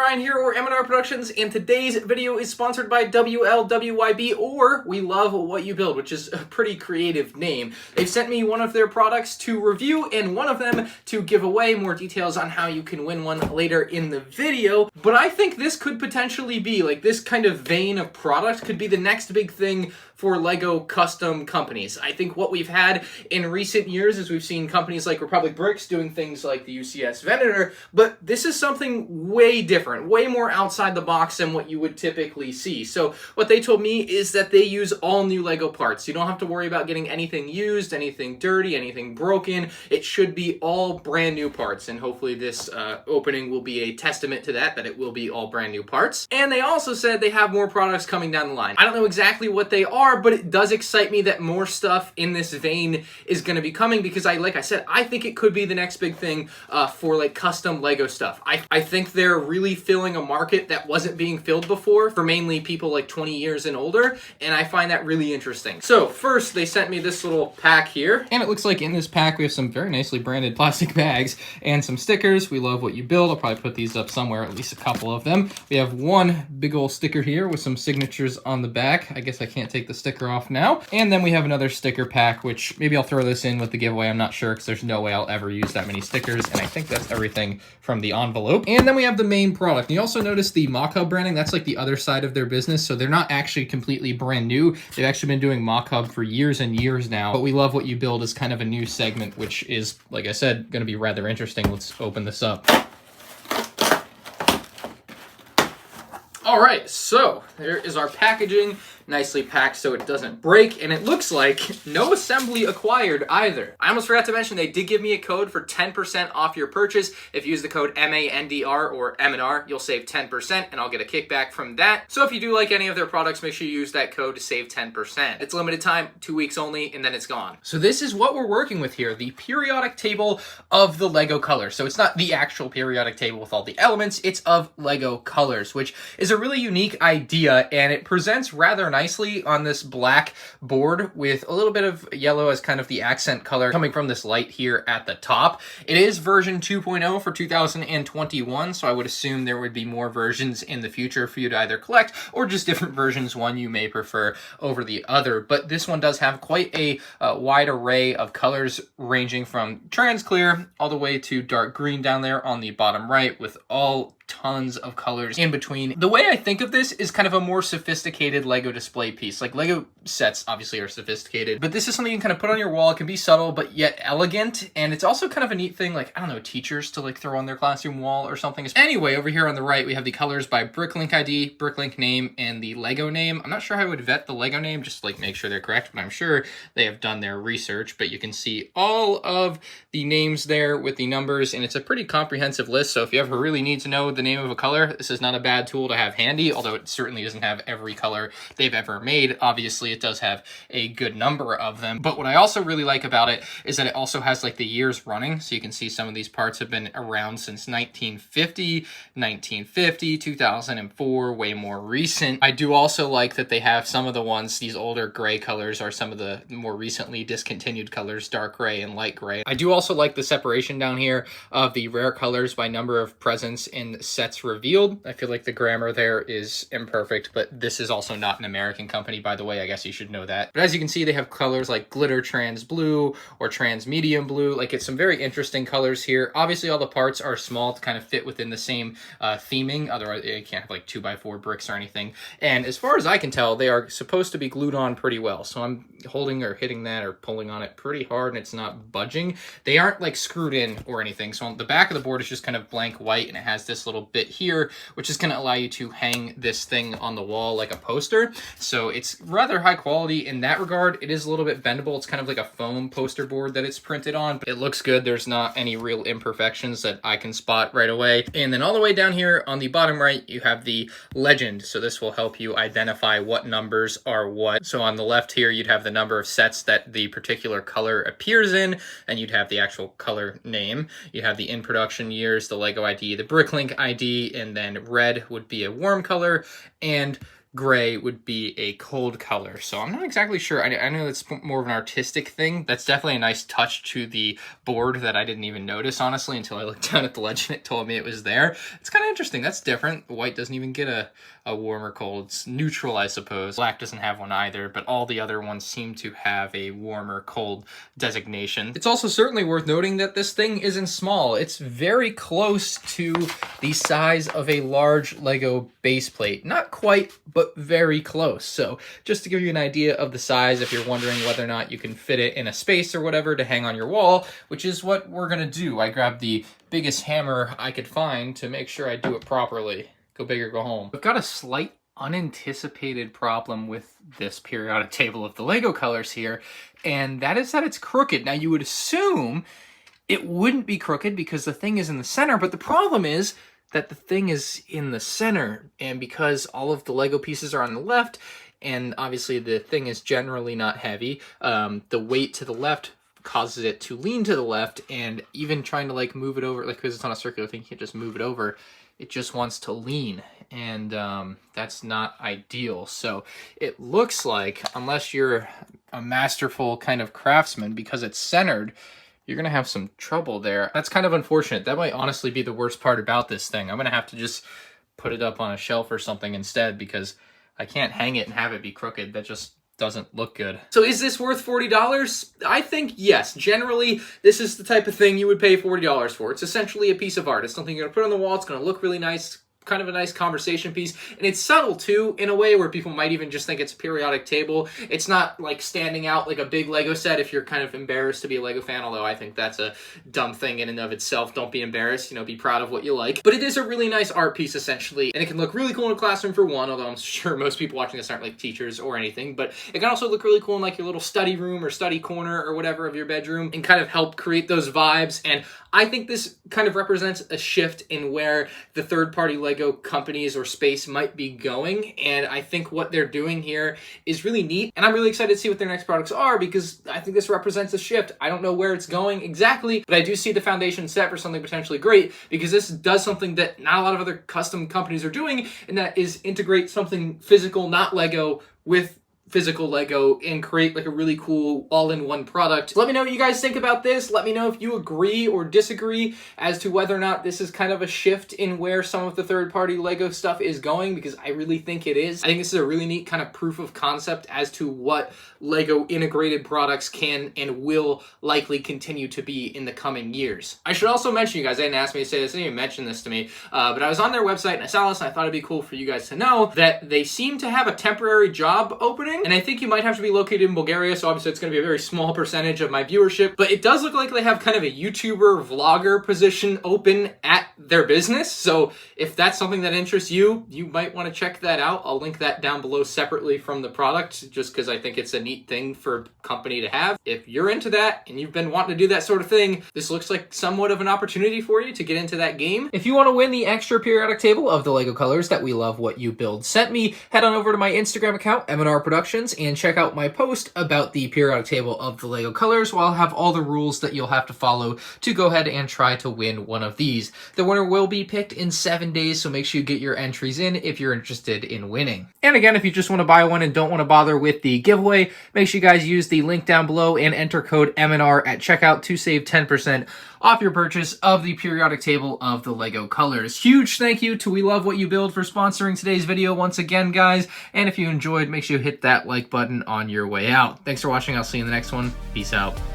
Ryan here, or M&R Productions, and today's video is sponsored by WLWYB, or We Love What You Build, which is a pretty creative name. They've sent me one of their products to review, and one of them to give away. More details on how you can win one later in the video. But I think this could potentially be, like, this kind of vein of product could be the next big thing for LEGO custom companies. I think what we've had in recent years is we've seen companies like Republic Bricks doing things like the UCS Venator, but this is something way different, way more outside the box than what you would typically see. So what they told me is that they use all new LEGO parts. You don't have to worry about getting anything used, anything dirty, anything broken. It should be all brand new parts, and hopefully this opening will be a testament to that it will be all brand new parts. And they also said they have more products coming down the line. I don't know exactly what they are, but it does excite me that more stuff in this vein is going to be coming, because like I said, I think it could be the next big thing for like custom LEGO stuff. I think they're really filling a market that wasn't being filled before for mainly people like 20 years and older, and I find that really interesting. So first, they sent me this little pack here, and it looks like in this pack we have some very nicely branded plastic bags and some stickers. We love what you build. I'll probably put these up somewhere, at least a couple of them. We have one big old sticker here with some signatures on the back. I guess I can't take the sticker off now. And then we have another sticker pack, which maybe I'll throw this in with the giveaway. I'm not sure, because there's no way I'll ever use that many stickers, and I think that's everything from the envelope. And then we have the main product. And you also notice the Mock-Hub branding. That's like the other side of their business, so they're not actually completely brand new. They've actually been doing Mock-Hub for years and years now, but We Love What You Build is kind of a new segment, which is, like I said, going to be rather interesting. Let's open this up. All right, so there is our packaging, nicely packed so it doesn't break, and it looks like no assembly acquired either. I almost forgot to mention they did give me a code for 10% off your purchase. If you use the code MANDR or M&R, you'll save 10%, and I'll get a kickback from that. So if you do like any of their products, make sure you use that code to save 10%. It's limited time, 2 weeks only, and then it's gone. So this is what we're working with here, the periodic table of the LEGO colors. So it's not the actual periodic table with all the elements, it's of LEGO colors, which is a really unique idea, and it presents rather nicely on this black board with a little bit of yellow as kind of the accent color coming from this light here at the top. It is version 2.0 for 2021, so I would assume there would be more versions in the future for you to either collect, or just different versions, one you may prefer over the other. But this one does have quite a wide array of colors, ranging from trans clear all the way to dark green down there on the bottom right, with all tons of colors in between. The way I think of this is kind of a more sophisticated LEGO display piece. Like, LEGO sets obviously are sophisticated, but this is something you can kind of put on your wall. It can be subtle, but yet elegant. And it's also kind of a neat thing, like, I don't know, teachers to like throw on their classroom wall or something. Anyway, over here on the right, we have the colors by Bricklink ID, Bricklink name, and the LEGO name. I'm not sure how I would vet the LEGO name, just like make sure they're correct, but I'm sure they have done their research. But you can see all of the names there with the numbers, and it's a pretty comprehensive list. So if you ever really need to know the name of a color, this is not a bad tool to have handy, although it certainly doesn't have every color they've ever made. Obviously, it does have a good number of them. But what I also really like about it is that it also has like the years running. So you can see some of these parts have been around since 1950, 2004, way more recent. I do also like that they have some of the ones, these older gray colors are some of the more recently discontinued colors, dark gray and light gray. I do also like the separation down here of the rare colors by number of presents in sets revealed. I feel like the grammar there is imperfect, but this is also not an American company, by the way. I guess you should know that. But as you can see, they have colors like glitter trans blue or trans medium blue. Like, it's some very interesting colors here. Obviously, all the parts are small to kind of fit within the same theming. Otherwise, you can't have like 2x4 bricks or anything. And as far as I can tell, they are supposed to be glued on pretty well. So I'm holding or hitting that or pulling on it pretty hard, and it's not budging. They aren't like screwed in or anything. So on the back of the board is just kind of blank white, and it has this little bit here, which is going to allow you to hang this thing on the wall like a poster. So it's rather high quality in that regard. It is a little bit bendable. It's kind of like a foam poster board that it's printed on, but it looks good. There's not any real imperfections that I can spot right away. And then all the way down here on the bottom right, you have the legend. So this will help you identify what numbers are what. So on the left here, you'd have the number of sets that the particular color appears in, and you'd have the actual color name. You have the in production years, the LEGO ID, the Bricklink ID, and then red would be a warm color, and gray would be a cold color. So I'm not exactly sure. I know it's more of an artistic thing. That's definitely a nice touch to the board that I didn't even notice, honestly, until I looked down at the legend. It told me it was there. It's kind of interesting. That's different. White doesn't even get a warm or cold. It's neutral, I suppose. Black doesn't have one either, but all the other ones seem to have a warm or cold designation. It's also certainly worth noting that this thing isn't small. It's very close to the size of a large Lego base plate. Not quite, but very close. So just to give you an idea of the size, if you're wondering whether or not you can fit it in a space or whatever to hang on your wall, which is what we're gonna do. I grabbed the biggest hammer I could find to make sure I do it properly. Go big or go home. I've got a slight unanticipated problem with this periodic table of the Lego colors here, and that is that it's crooked. Now you would assume it wouldn't be crooked because the thing is in the center, but the problem is that the thing is in the center, and because all of the Lego pieces are on the left, and obviously the thing is generally not heavy, the weight to the left causes it to lean to the left, and even trying to like move it over, like because it's on a circular thing, you can't just move it over. It just wants to lean, and that's not ideal. So it looks like, unless you're a masterful kind of craftsman, because it's centered, you're gonna have some trouble there. That's kind of unfortunate. That might honestly be the worst part about this thing. I'm gonna have to just put it up on a shelf or something instead, because I can't hang it and have it be crooked. That just doesn't look good. So is this worth $40? I think yes. Generally, this is the type of thing you would pay $40 for. It's essentially a piece of art. It's something you're gonna put on the wall. It's gonna look really nice. Kind of a nice conversation piece, and it's subtle too, in a way where people might even just think it's a periodic table. It's not like standing out like a big Lego set if you're kind of embarrassed to be a Lego fan, although I think that's a dumb thing in and of itself. Don't be embarrassed, you know, be proud of what you like. But it is a really nice art piece essentially, and it can look really cool in a classroom for one, although I'm sure most people watching this aren't like teachers or anything, but it can also look really cool in like your little study room or study corner or whatever of your bedroom, and kind of help create those vibes. And I think this kind of represents a shift in where the third-party Lego companies or space might be going, and I think what they're doing here is really neat, and I'm really excited to see what their next products are, because I think this represents a shift. I don't know where it's going exactly, but I do see the foundation set for something potentially great, because this does something that not a lot of other custom companies are doing, and that is integrate something physical, not Lego, with physical Lego and create like a really cool all-in-one product. Let me know what you guys think about this. Let me know if you agree or disagree as to whether or not this is kind of a shift in where some of the third-party Lego stuff is going, because I really think it is. I think this is a really neat kind of proof of concept as to what Lego integrated products can and will likely continue to be in the coming years. I should also mention, you guys, they didn't ask me to say this, they didn't even mention this to me, but I was on their website and I saw this and I thought it'd be cool for you guys to know that they seem to have a temporary job opening. And I think you might have to be located in Bulgaria, so obviously it's going to be a very small percentage of my viewership. But it does look like they have kind of a YouTuber, vlogger position open at their business. So if that's something that interests you, you might want to check that out. I'll link that down below separately from the product, just because I think it's a neat thing for a company to have. If you're into that and you've been wanting to do that sort of thing, this looks like somewhat of an opportunity for you to get into that game. If you want to win the extra periodic table of the Lego colors that We Love What You Build sent me, head on over to my Instagram account, M&R Productions, and check out my post about the periodic table of the Lego colors, where I'll have all the rules that you'll have to follow to go ahead and try to win one of these. The winner will be picked in 7 days, so make sure you get your entries in if you're interested in winning. And again, if you just want to buy one and don't want to bother with the giveaway, make sure you guys use the link down below and enter code M&R at checkout to save 10% off your purchase of the periodic table of the Lego colors. Huge thank you to We Love What You Build for sponsoring today's video once again, guys. And if you enjoyed, make sure you hit that like button on your way out. Thanks for watching. I'll see you in the next one. Peace out.